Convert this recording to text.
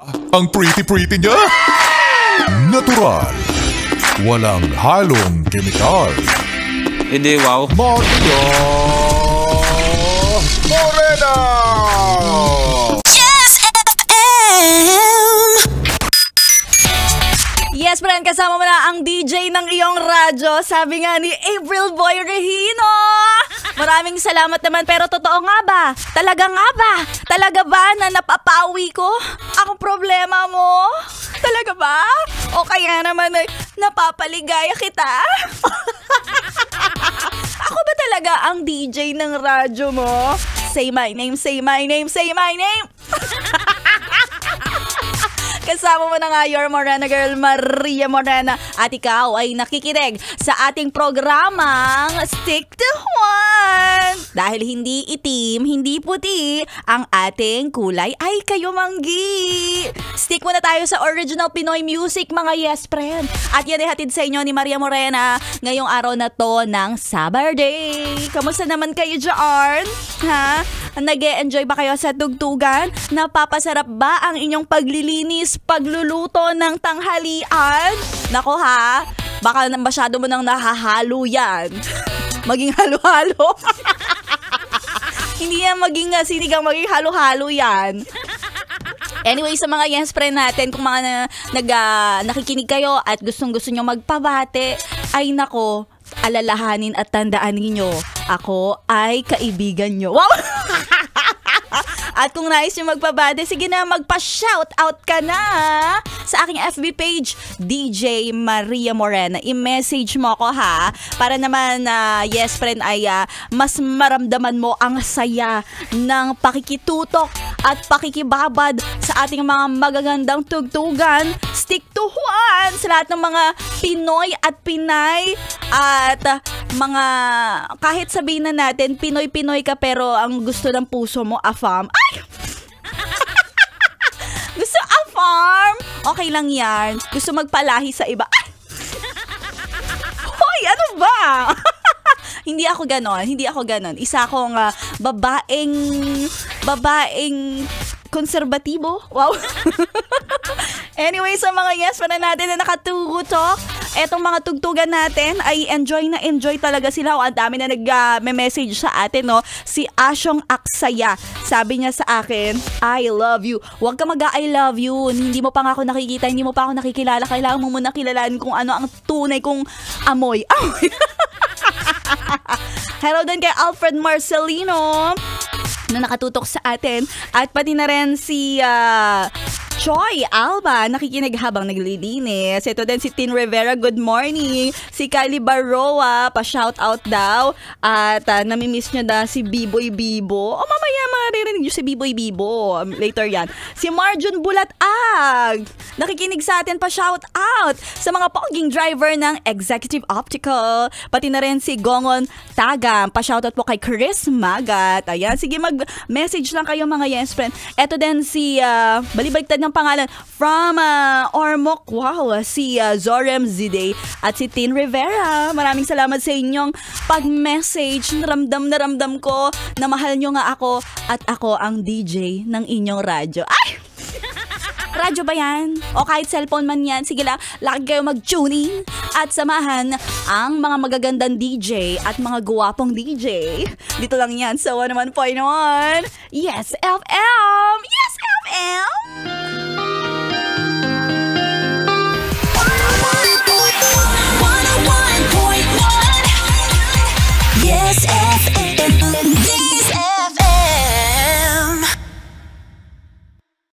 Ang pretty-pretty niya. Natural. Walang halong kemikal. Hindi, wow. Maria Morena! Yes, friend, kasama mo na ang DJ ng iyong radyo. Sabi nga ni April Boy Regino. Maraming salamat naman, pero totoo nga ba? Talaga nga ba? Talaga ba na napapawi ko ang problema mo? Talaga ba? O kaya naman ay napapaligaya kita? Ako ba talaga ang DJ ng radyo mo? Say my name, say my name, say my name! Kasama mo na nga your Morena girl, Maria Morena. At ikaw ay nakikinig sa ating programang Stick to One. Dahil hindi itim, hindi puti, ang ating kulay ay kayo manggi. Stick muna tayo sa original Pinoy music, mga yes friend. At yan ay hatid sa inyo ni Maria Morena ngayong araw na to ng Saturday. Kamusta naman kayo dyan? Ha? Nag-e-enjoy ba kayo sa tugtugan? Napapasarap ba ang inyong paglilinis, pagluluto ng tanghalian? Nako ha, baka masyado mo nang nahahalo yan. Maging halo-halo. Hindi yan maging sinigang, maging halo-halo yan. Anyway, sa mga yes friend natin, kung mga nakikinig kayo at gustong-gusto nyo magpabate, ay nako, alalahanin at tandaan ninyo, ako ay kaibigan nyo. Wow! At kung nais nyo magpabate, sige na, magpa-shout out ka na sa aking FB page, DJ Maria Morena. I-message mo ako ha, para naman yes friend ay mas maramdaman mo ang saya ng pakikitutok at pakikibabad sa ating mga magagandang tugtugan. Stick to one sa lahat ng mga Pinoy at Pinay at mga, kahit sabihin na natin Pinoy-Pinoy ka pero ang gusto ng puso mo afam. Ay! Gusto afam? Okay lang yan. Gusto magpalahi sa iba. Ay! Hoy, ano ba? Hindi ako ganon. Isa akong babaeng konserbatibo. Wow. Anyway, sa mga yes pa na natin na nakatutok, etong mga tugtugan natin ay enjoy talaga sila. O, ang dami na nag-message sa atin, no? Si Asyong Aksaya, sabi niya sa akin, I love you. Huwag ka mag-I love you. Hindi mo pa nga ako nakikita, hindi mo pa ako nakikilala. Kailangan mo muna kilalaan kung ano ang tunay kong amoy. Hello din kay Alfred Marcelino na nakatutok sa atin. At pati na rin si Choi Alba, nakikinig habang naglilinis. Ito din si Tin Rivera, good morning. Si Kylie Barroa, pa-shoutout daw. At namimiss nyo na si Biboy Bibo. O mamaya maririnig nyo si Biboy Bibo. Later yan. Si Marjun Bulatag, nakikinig sa atin, pa-shoutout sa mga poging driver ng Executive Optical. Pati na rin si Gongon Tagam, pa-shoutout po kay Chris Magat. Ayan, sige, mag-message lang kayo mga yes friend. Ito din si balibagtad ng pangalan from Ormoc, wow, si Zorem Zide at si Tin Rivera. Maraming salamat sa inyong pag-message. Naramdam ko na mahal nyo nga ako at ako ang DJ ng inyong radyo. Ay! Radyo ba yan? O kahit cellphone man yan, sige lang, lagi kayo mag-tuning at samahan ang mga magagandang DJ at mga guwapong DJ. Dito lang yan sa 101.1 Yes FM! Yes FM!